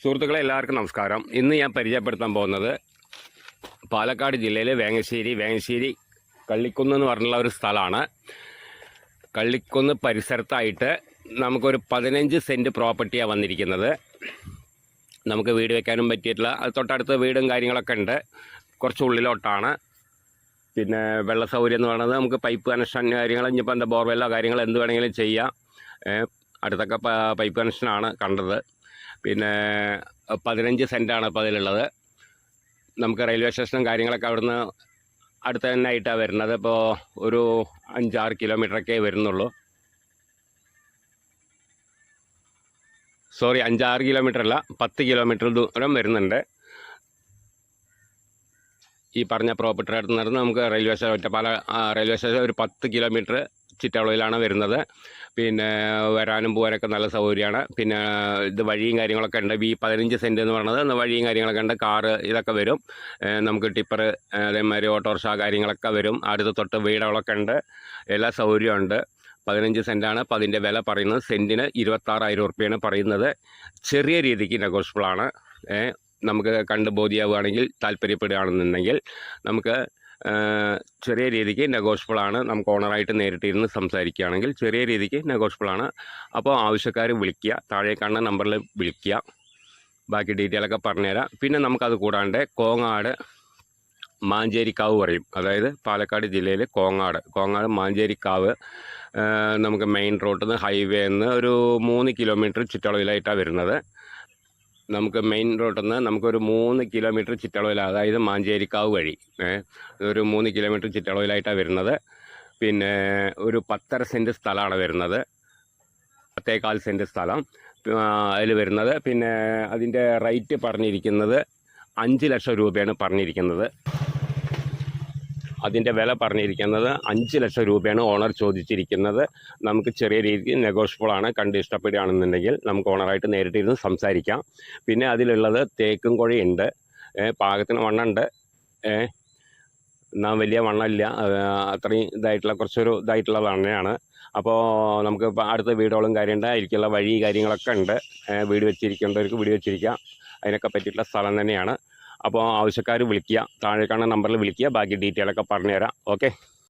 സുഹൃത്തുക്കളെ എല്ലാവർക്കും നമസ്കാരം. ഇന്ന് ഞാൻ പരിചയപ്പെടുത്താൻ പോകുന്നത് പാലക്കാട് ജില്ലയിലെ വേങ്ങശ്ശേരി കള്ളിക്കുന്ന് എന്ന് പറഞ്ഞുള്ള ഒരു സ്ഥലമാണ്. കള്ളിക്കുന്ന് പരിസരത്തായിട്ട് നമുക്കൊരു 15 സെൻറ്റ് പ്രോപ്പർട്ടിയാണ് വന്നിരിക്കുന്നത്. നമുക്ക് വീട് വെക്കാനും പറ്റിയിട്ടുള്ള തൊട്ടടുത്ത് വീടും കാര്യങ്ങളൊക്കെ ഉണ്ട്. കുറച്ച് ഉള്ളിലോട്ടാണ്. പിന്നെ വെള്ള സൗകര്യം എന്ന് പറയുന്നത് നമുക്ക് പൈപ്പ് കണക്ഷൻ കാര്യങ്ങൾ, ഇനിയിപ്പോൾ എന്താ ബോർവെല്ലോ കാര്യങ്ങൾ എന്ത് വേണമെങ്കിലും ചെയ്യാം. അടുത്തൊക്കെ പൈപ്പ് കണക്ഷനാണ് കണ്ടത്. പിന്നെ 15 സെൻറ്റാണ് ഇപ്പോൾ അതിലുള്ളത്. നമുക്ക് റെയിൽവേ സ്റ്റേഷനും കാര്യങ്ങളൊക്കെ അവിടുന്ന് അടുത്ത് തന്നെ ആയിട്ടാണ് വരുന്നത്. ഇപ്പോൾ ഒരു 5-6 കിലോമീറ്ററൊക്കെ വരുന്നുള്ളൂ. 5-6 കിലോമീറ്റർ അല്ല, 10 കിലോമീറ്റർ ദൂരം വരുന്നുണ്ട്. ഈ പറഞ്ഞ പ്രോപ്പർട്ടി അടുത്ത് നിന്ന് നമുക്ക് റെയിൽവേ സ്റ്റേഷൻ, ഒറ്റപ്പാല റെയിൽവേ സ്റ്റേഷൻ ഒരു 10 കിലോമീറ്റർ ചുറ്റളവിലാണ് വരുന്നത്. പിന്നെ വരാനും പോകാനൊക്കെ നല്ല സൗകര്യമാണ്. പിന്നെ ഇത് വഴിയും കാര്യങ്ങളൊക്കെ ഉണ്ട്. ഈ 15 സെൻറ്റ് എന്ന് പറയുന്നത് വഴിയും കാര്യങ്ങളൊക്കെ ഉണ്ട്. കാറ് ഇതൊക്കെ വരും. നമുക്ക് ടിപ്പർ, അതേമാതിരി ഓട്ടോറിക്ഷ കാര്യങ്ങളൊക്കെ വരും. അടുത്ത് തൊട്ട് വീടുകളൊക്കെ ഉണ്ട്. എല്ലാ സൗകര്യമുണ്ട്. 15 സെൻറ്റാണ്. അപ്പോൾ അതിൻ്റെ വില പറയുന്നത് സെൻറ്റിന് 26,000 റുപ്യയാണ് പറയുന്നത്. ചെറിയ രീതിക്ക് നെഗോഷ്യബിളാണ്. നമുക്ക് കണ്ട് ബോധ്യമാവുകയാണെങ്കിൽ, താല്പര്യപ്പെടുകയാണെന്നുണ്ടെങ്കിൽ നമുക്ക് ചെറിയ രീതിക്ക് നെഗോഷ്യബിളാണ്. നമുക്ക് ഓണറായിട്ട് നേരിട്ടിരുന്ന് സംസാരിക്കുകയാണെങ്കിൽ ചെറിയ രീതിക്ക് നെഗോഷ്യബിളാണ്. അപ്പോൾ ആവശ്യക്കാർ വിളിക്കുക, താഴെ കാണുന്ന നമ്പറിൽ വിളിക്കുക. ബാക്കി ഡീറ്റെയിലൊക്കെ പറഞ്ഞുതരാം. പിന്നെ നമുക്കത് കൂടാണ്ട് കോങ്ങാട് മാഞ്ചേരിക്കാവ് പറയും. അതായത് പാലക്കാട് ജില്ലയിൽ കോങ്ങാട് മാഞ്ചേരിക്കാവ് നമുക്ക് മെയിൻ റോഡിൽ നിന്ന് ഹൈവേ നിന്ന് ഒരു 3 കിലോമീറ്റർ ചുറ്റളവിലായിട്ടാണ് വരുന്നത്. നമുക്ക് മെയിൻ റോഡിൽ നിന്ന് നമുക്കൊരു 3 കിലോമീറ്റർ ചുറ്റളവിൽ, അതായത് മാഞ്ചേരിക്കാവ് വഴി ഒരു 3 കിലോമീറ്റർ ചുറ്റളവിലായിട്ടാണ് വരുന്നത്. പിന്നെ ഒരു 10.5 സെൻറ്റ് സ്ഥലമാണ് വരുന്നത്. 10.25 സെൻറ്റ് സ്ഥലം അതിൽ വരുന്നത്. പിന്നെ അതിൻ്റെ റേറ്റ് പറഞ്ഞിരിക്കുന്നത് 5 ലക്ഷം രൂപയാണ് പറഞ്ഞിരിക്കുന്നത്. അതിൻ്റെ വില പറഞ്ഞിരിക്കുന്നത് 5 ലക്ഷം രൂപയാണ് ഓണർ ചോദിച്ചിരിക്കുന്നത്. നമുക്ക് ചെറിയ രീതിക്ക് നെഗോഷ്യബിളാണ്. കണ്ട് ഇഷ്ടപ്പെടുകയാണെന്നുണ്ടെങ്കിൽ നമുക്ക് ഓണറായിട്ട് നേരിട്ടിരുന്ന് സംസാരിക്കാം. പിന്നെ അതിലുള്ളത് തേക്കും കുഴയുണ്ട്. പാകത്തിന് വണ്ണമുണ്ട്. എന്നാൽ വലിയ വണ്ണമില്ല. അത്രയും ഇതായിട്ടുള്ള കുറച്ചൊരു ഇതായിട്ടുള്ള വണ്ണയാണ്. അപ്പോൾ നമുക്ക് അടുത്ത വീടുകളും കാര്യമുണ്ട്. അതിലേക്കുള്ള വഴി കാര്യങ്ങളൊക്കെ ഉണ്ട്. വീട് വെച്ചിരിക്കേണ്ടവർക്ക് വീട് വെച്ചിരിക്കാം. അതിനൊക്കെ പറ്റിയിട്ടുള്ള സ്ഥലം തന്നെയാണ്. അപ്പോൾ ആവശ്യക്കാർ വിളിക്കുക, താഴെ കാണുന്ന നമ്പറിൽ വിളിക്കുക. ബാക്കി ഡീറ്റെയിലൊക്കെ പറഞ്ഞുതരാം. ഓക്കെ.